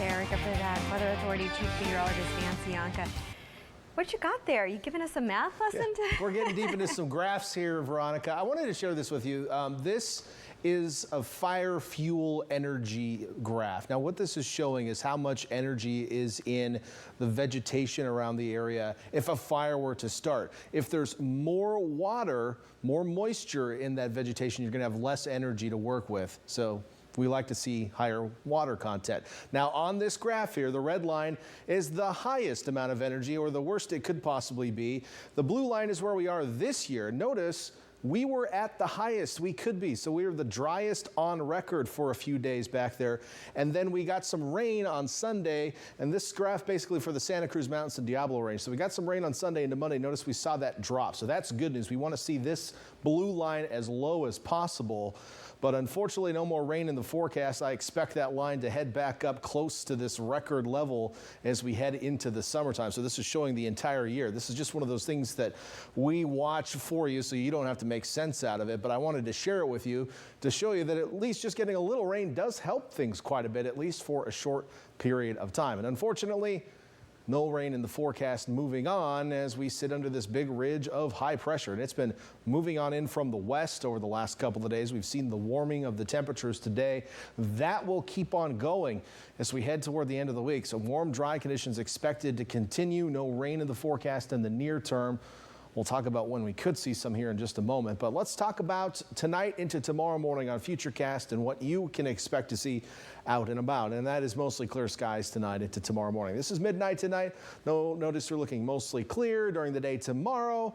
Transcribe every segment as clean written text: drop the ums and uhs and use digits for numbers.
Erica for that. Weather Authority Chief Meteorologist Nancy Anka. What you got there? You giving us a math lesson? We're getting deep into some graphs here, Veronica. I wanted to share this with you. This is a fire fuel energy graph. Now what this is showing is how much energy is in the vegetation around the area if a fire were to start. If there's more water, more moisture in that vegetation, you're going to have less energy to work with. So we like to see higher water content. Now on this graph here, the red line is the highest amount of energy, or the worst it could possibly be. The blue line is where we are this year. Notice we were at the highest we could be. So we were the driest on record for a few days back there. And then we got some rain on Sunday. And this graph basically for the Santa Cruz Mountains and Diablo range. So we got some rain on Sunday into Monday. Notice we saw that drop. So that's good news. We want to see this blue line as low as possible. But unfortunately, no more rain in the forecast. I expect that line to head back up close to this record level as we head into the summertime. So this is showing the entire year. This is just one of those things that we watch for you so you don't have to make sense out of it. But I wanted to share it with you to show you that at least just getting a little rain does help things quite a bit, at least for a short period of time. And unfortunately, no rain in the forecast moving on as we sit under this big ridge of high pressure. And it's been moving on in from the west over the last couple of days. We've seen the warming of the temperatures today. That will keep on going as we head toward the end of the week. So warm, dry conditions expected to continue. No rain in the forecast in the near term. We'll talk about when we could see some here in just a moment. But let's talk about tonight into tomorrow morning on Futurecast and what you can expect to see out and about. And that is mostly clear skies tonight into tomorrow morning. This is midnight tonight. Notice we're looking mostly clear during the day tomorrow.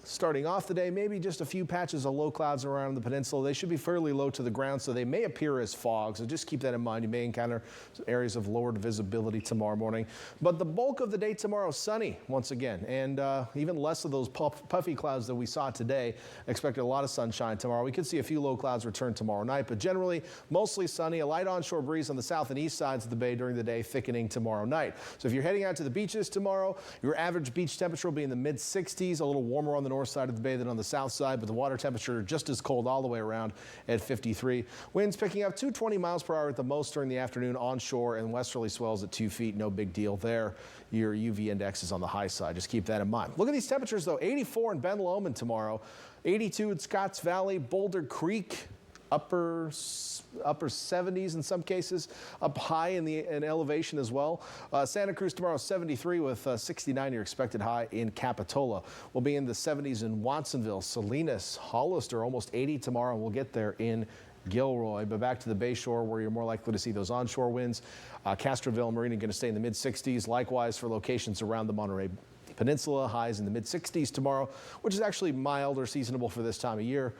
Starting off the day, maybe just a few patches of low clouds around the peninsula. They should be fairly low to the ground, so they may appear as fog. So just keep that in mind. You may encounter areas of lowered visibility tomorrow morning. But the bulk of the day tomorrow, sunny once again, and even less of those puffy clouds that we saw today. Expected a lot of sunshine tomorrow. We could see a few low clouds return tomorrow night, but generally mostly sunny. A light onshore breeze on the south and east sides of the bay during the day, thickening tomorrow night. So if you're heading out to the beaches tomorrow, your average beach temperature will be in the mid-60s, a little warmer on the north side of the bay than on the south side, but the water temperature just as cold all the way around at 53. Winds picking up to 20 miles per hour at the most during the afternoon onshore, and westerly swells at 2 feet. No big deal there. Your UV index is on the high side. Just keep that in mind. Look at these temperatures though. 84 in Ben Lomond tomorrow, 82 in Scotts Valley, Boulder Creek, upper 70s in some cases, up high in elevation as well. Santa Cruz tomorrow 73 with 69 your expected high in Capitola. We'll be in the 70s in Watsonville, Salinas, Hollister, almost 80 tomorrow, and we'll get there in Gilroy. But back to the Bayshore where you're more likely to see those onshore winds. Castroville and Marina going to stay in the mid-60s. Likewise for locations around the Monterey Peninsula, highs in the mid-60s tomorrow, which is actually mild or seasonable for this time of year.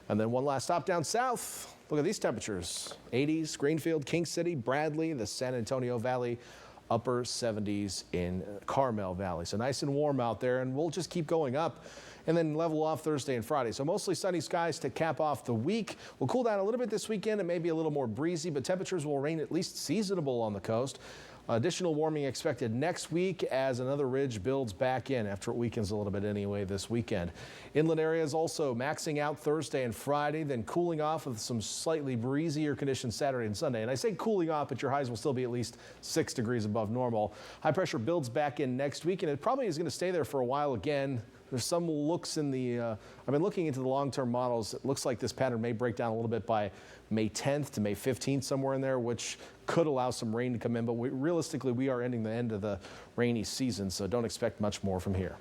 And then one last stop down south. Look at these temperatures. 80s, Greenfield, King City, Bradley, the San Antonio Valley, upper 70s in Carmel Valley. So nice and warm out there, and we'll just keep going up and then level off Thursday and Friday. So mostly sunny skies to cap off the week. We'll cool down a little bit this weekend and maybe a little more breezy, but temperatures will remain at least seasonable on the coast. Additional warming expected next week as another ridge builds back in after it weakens a little bit anyway this weekend. Inland areas also maxing out Thursday and Friday, then cooling off with some slightly breezier conditions Saturday and Sunday. And I say cooling off, but your highs will still be at least 6 degrees above normal. High pressure builds back in next week, and it probably is going to stay there for a while again. There's some looks in the, I've been looking into the long-term models. It looks like this pattern may break down a little bit by May 10th to May 15th, somewhere in there, which could allow some rain to come in. But realistically, we are ending the end of the rainy season, so don't expect much more from here.